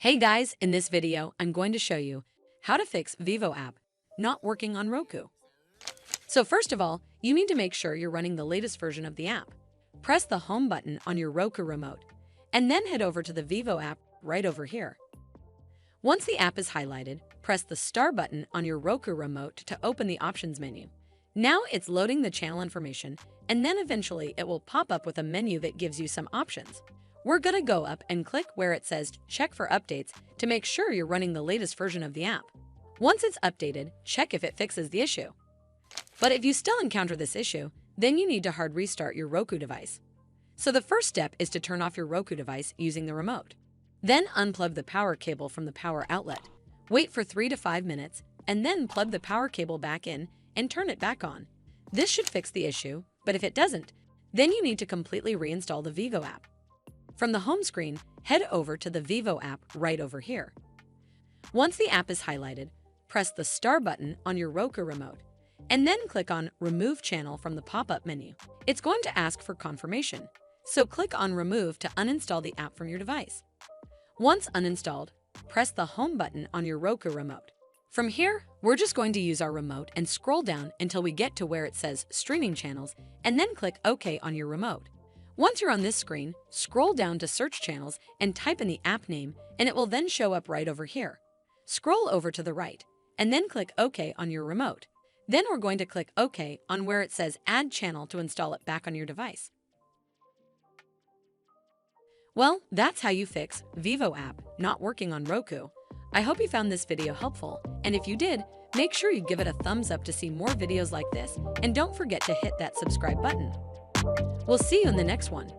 Hey guys, in this video, I'm going to show you how to fix Vevo app not working on Roku. So first of all, you need to make sure you're running the latest version of the app. Press the home button on your Roku remote, and then head over to the Vevo app right over here. Once the app is highlighted, press the star button on your Roku remote to open the options menu. Now it's loading the channel information, and then eventually it will pop up with a menu that gives you some options. We're gonna go up and click where it says check for updates to make sure you're running the latest version of the app. Once it's updated, check if it fixes the issue. But if you still encounter this issue, then you need to hard restart your Roku device. So the first step is to turn off your Roku device using the remote. Then unplug the power cable from the power outlet. Wait for 3 to 5 minutes, and then plug the power cable back in and turn it back on. This should fix the issue, but if it doesn't, then you need to completely reinstall the Vevo app. From the home screen, head over to the Vevo app right over here. Once the app is highlighted, press the star button on your Roku remote, and then click on Remove Channel from the pop-up menu. It's going to ask for confirmation, so click on Remove to uninstall the app from your device. Once uninstalled, press the home button on your Roku remote. From here, we're just going to use our remote and scroll down until we get to where it says Streaming Channels, and then click OK on your remote. Once you're on this screen, scroll down to Search Channels and type in the app name, and it will then show up right over here. Scroll over to the right, and then click OK on your remote. Then we're going to click OK on where it says Add Channel to install it back on your device. Well, that's how you fix Vevo app not working on Roku. I hope you found this video helpful, and if you did, make sure you give it a thumbs up to see more videos like this, and don't forget to hit that subscribe button. We'll see you in the next one.